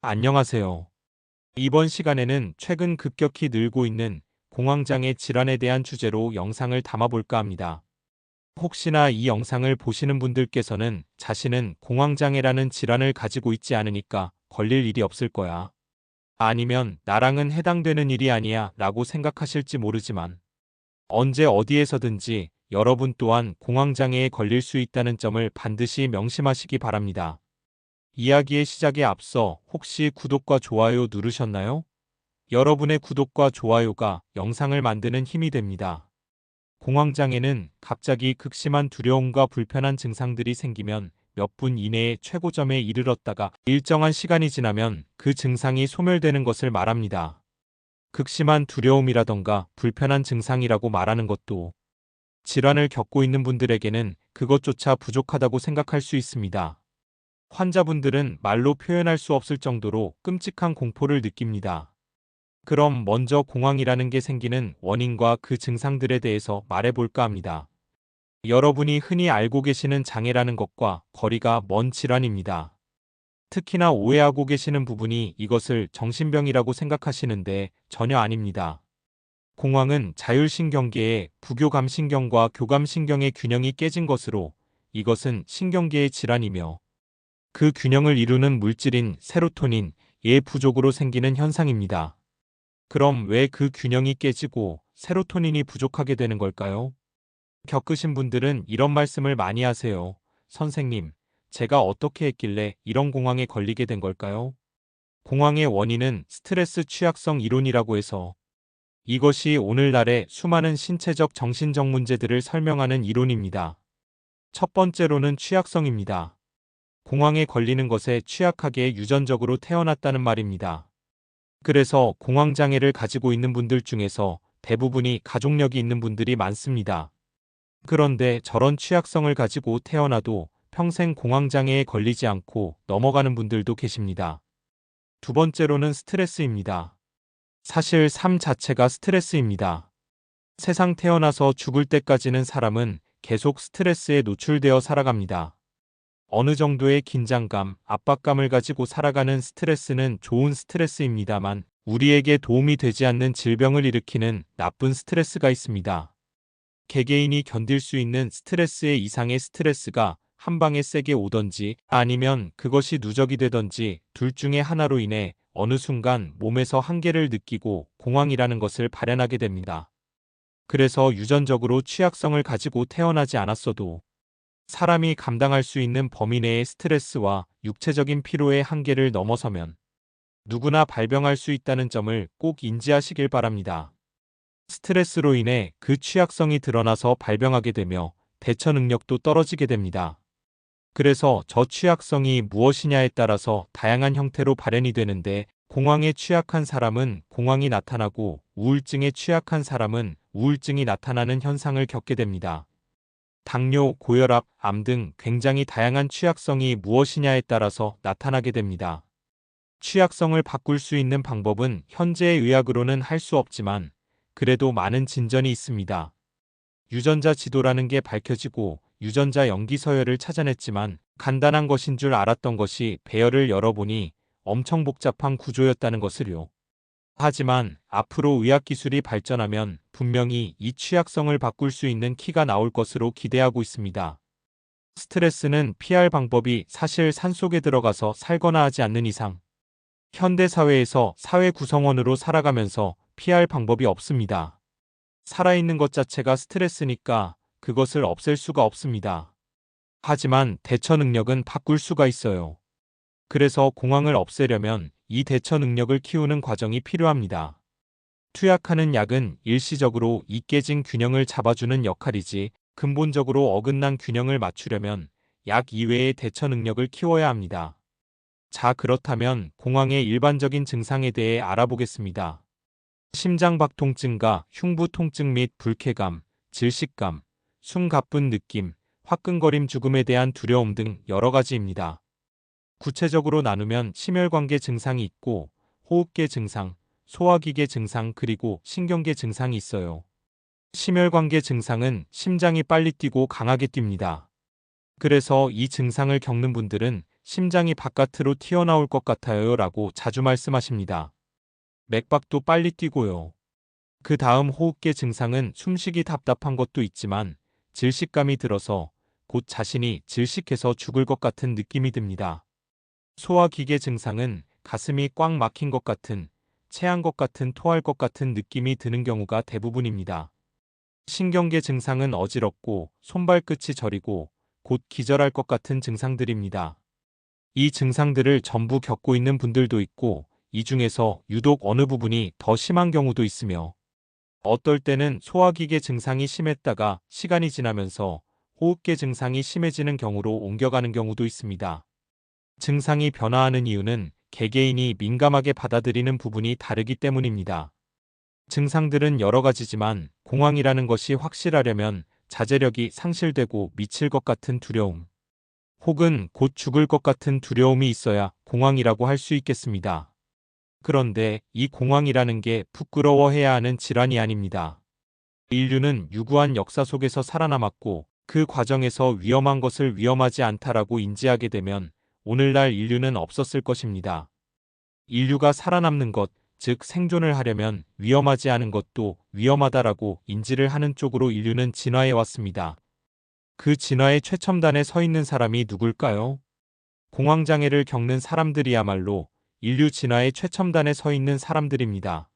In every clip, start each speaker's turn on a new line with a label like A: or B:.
A: 안녕하세요. 이번 시간에는 최근 급격히 늘고 있는 공황장애 질환에 대한 주제로 영상을 담아볼까 합니다. 혹시나 이 영상을 보시는 분들께서는 자신은 공황장애라는 질환을 가지고 있지 않으니까 걸릴 일이 없을 거야. 아니면 나랑은 해당되는 일이 아니야 라고 생각하실지 모르지만 언제 어디에서든지 여러분 또한 공황장애에 걸릴 수 있다는 점을 반드시 명심하시기 바랍니다. 이야기의 시작에 앞서 혹시 구독과 좋아요 누르셨나요? 여러분의 구독과 좋아요가 영상을 만드는 힘이 됩니다. 공황장애는 갑자기 극심한 두려움과 불편한 증상들이 생기면 몇 분 이내에 최고점에 이르렀다가 일정한 시간이 지나면 그 증상이 소멸되는 것을 말합니다. 극심한 두려움이라던가 불편한 증상이라고 말하는 것도 질환을 겪고 있는 분들에게는 그것조차 부족하다고 생각할 수 있습니다. 환자분들은 말로 표현할 수 없을 정도로 끔찍한 공포를 느낍니다. 그럼 먼저 공황이라는 게 생기는 원인과 그 증상들에 대해서 말해볼까 합니다. 여러분이 흔히 알고 계시는 장애라는 것과 거리가 먼 질환입니다. 특히나 오해하고 계시는 부분이 이것을 정신병이라고 생각하시는데 전혀 아닙니다. 공황은 자율신경계의 부교감신경과 교감신경의 균형이 깨진 것으로 이것은 신경계의 질환이며 그 균형을 이루는 물질인 세로토닌, 의 부족으로 생기는 현상입니다. 그럼 왜 그 균형이 깨지고 세로토닌이 부족하게 되는 걸까요? 겪으신 분들은 이런 말씀을 많이 하세요. 선생님, 제가 어떻게 했길래 이런 공황에 걸리게 된 걸까요? 공황의 원인은 스트레스 취약성 이론이라고 해서 이것이 오늘날의 수많은 신체적 정신적 문제들을 설명하는 이론입니다. 첫 번째로는 취약성입니다. 공황에 걸리는 것에 취약하게 유전적으로 태어났다는 말입니다. 그래서 공황장애를 가지고 있는 분들 중에서 대부분이 가족력이 있는 분들이 많습니다. 그런데 저런 취약성을 가지고 태어나도 평생 공황장애에 걸리지 않고 넘어가는 분들도 계십니다. 두 번째로는 스트레스입니다. 사실 삶 자체가 스트레스입니다. 세상 태어나서 죽을 때까지는 사람은 계속 스트레스에 노출되어 살아갑니다. 어느 정도의 긴장감, 압박감을 가지고 살아가는 스트레스는 좋은 스트레스입니다만 우리에게 도움이 되지 않는 질병을 일으키는 나쁜 스트레스가 있습니다. 개개인이 견딜 수 있는 스트레스의 이상의 스트레스가 한 방에 세게 오던지 아니면 그것이 누적이 되던지 둘 중에 하나로 인해 어느 순간 몸에서 한계를 느끼고 공황이라는 것을 발현하게 됩니다. 그래서 유전적으로 취약성을 가지고 태어나지 않았어도 사람이 감당할 수 있는 범위 내의 스트레스와 육체적인 피로의 한계를 넘어서면 누구나 발병할 수 있다는 점을 꼭 인지하시길 바랍니다. 스트레스로 인해 그 취약성이 드러나서 발병하게 되며 대처 능력도 떨어지게 됩니다. 그래서 저 취약성이 무엇이냐에 따라서 다양한 형태로 발현이 되는데 공황에 취약한 사람은 공황이 나타나고 우울증에 취약한 사람은 우울증이 나타나는 현상을 겪게 됩니다. 당뇨, 고혈압, 암 등 굉장히 다양한 취약성이 무엇이냐에 따라서 나타나게 됩니다. 취약성을 바꿀 수 있는 방법은 현재의 의학으로는 할 수 없지만 그래도 많은 진전이 있습니다. 유전자 지도라는 게 밝혀지고 유전자 연기 서열을 찾아냈지만 간단한 것인 줄 알았던 것이 배열을 열어보니 엄청 복잡한 구조였다는 것을요. 하지만 앞으로 의학기술이 발전하면 분명히 이 취약성을 바꿀 수 있는 키가 나올 것으로 기대하고 있습니다. 스트레스는 피할 방법이 사실 산속에 들어가서 살거나 하지 않는 이상 현대사회에서 사회 구성원으로 살아가면서 피할 방법이 없습니다. 살아있는 것 자체가 스트레스니까 그것을 없앨 수가 없습니다. 하지만 대처 능력은 바꿀 수가 있어요. 그래서 공황을 없애려면 이 대처 능력을 키우는 과정이 필요합니다. 투약하는 약은 일시적으로 이 깨진 균형을 잡아주는 역할이지 근본적으로 어긋난 균형을 맞추려면 약 이외의 대처 능력을 키워야 합니다. 자, 그렇다면 공황의 일반적인 증상에 대해 알아보겠습니다. 심장박통증과 흉부통증 및 불쾌감, 질식감, 숨 가쁜 느낌, 화끈거림 죽음에 대한 두려움 등 여러 가지입니다. 구체적으로 나누면 심혈관계 증상이 있고 호흡계 증상, 소화기계 증상 그리고 신경계 증상이 있어요. 심혈관계 증상은 심장이 빨리 뛰고 강하게 뜁니다. 그래서 이 증상을 겪는 분들은 심장이 바깥으로 튀어나올 것 같아요 라고 자주 말씀하십니다. 맥박도 빨리 뛰고요. 그 다음 호흡기 증상은 숨쉬기 답답한 것도 있지만 질식감이 들어서 곧 자신이 질식해서 죽을 것 같은 느낌이 듭니다. 소화기계 증상은 가슴이 꽉 막힌 것 같은, 체한 것 같은, 토할 것 같은 느낌이 드는 경우가 대부분입니다. 신경계 증상은 어지럽고 손발끝이 저리고 곧 기절할 것 같은 증상들입니다. 이 증상들을 전부 겪고 있는 분들도 있고 이 중에서 유독 어느 부분이 더 심한 경우도 있으며 어떨 때는 소화기계 증상이 심했다가 시간이 지나면서 호흡계 증상이 심해지는 경우로 옮겨가는 경우도 있습니다. 증상이 변화하는 이유는 개개인이 민감하게 받아들이는 부분이 다르기 때문입니다. 증상들은 여러 가지지만 공황이라는 것이 확실하려면 자제력이 상실되고 미칠 것 같은 두려움, 혹은 곧 죽을 것 같은 두려움이 있어야 공황이라고 할 수 있겠습니다. 그런데 이 공황이라는 게 부끄러워해야 하는 질환이 아닙니다. 인류는 유구한 역사 속에서 살아남았고 그 과정에서 위험한 것을 위험하지 않다라고 인지하게 되면 오늘날 인류는 없었을 것입니다. 인류가 살아남는 것, 즉 생존을 하려면 위험하지 않은 것도 위험하다라고 인지를 하는 쪽으로 인류는 진화해 왔습니다. 그 진화의 최첨단에 서 있는 사람이 누굴까요? 공황장애를 겪는 사람들이야말로 인류 진화의 최첨단에 서 있는 사람들입니다.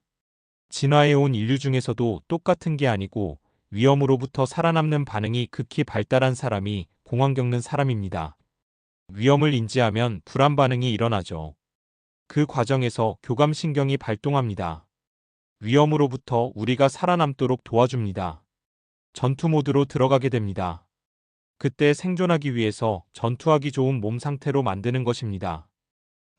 A: 진화해 온 인류 중에서도 똑같은 게 아니고 위험으로부터 살아남는 반응이 극히 발달한 사람이 공황 겪는 사람입니다. 위험을 인지하면 불안 반응이 일어나죠. 그 과정에서 교감신경이 발동합니다. 위험으로부터 우리가 살아남도록 도와줍니다. 전투 모드로 들어가게 됩니다. 그때 생존하기 위해서 전투하기 좋은 몸 상태로 만드는 것입니다.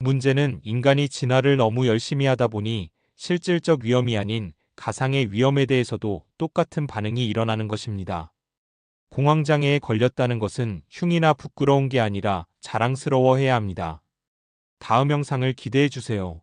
A: 문제는 인간이 진화를 너무 열심히 하다 보니 실질적 위험이 아닌 가상의 위험에 대해서도 똑같은 반응이 일어나는 것입니다. 공황장애에 걸렸다는 것은 흉이나 부끄러운 게 아니라 자랑스러워해야 합니다. 다음 영상을 기대해 주세요.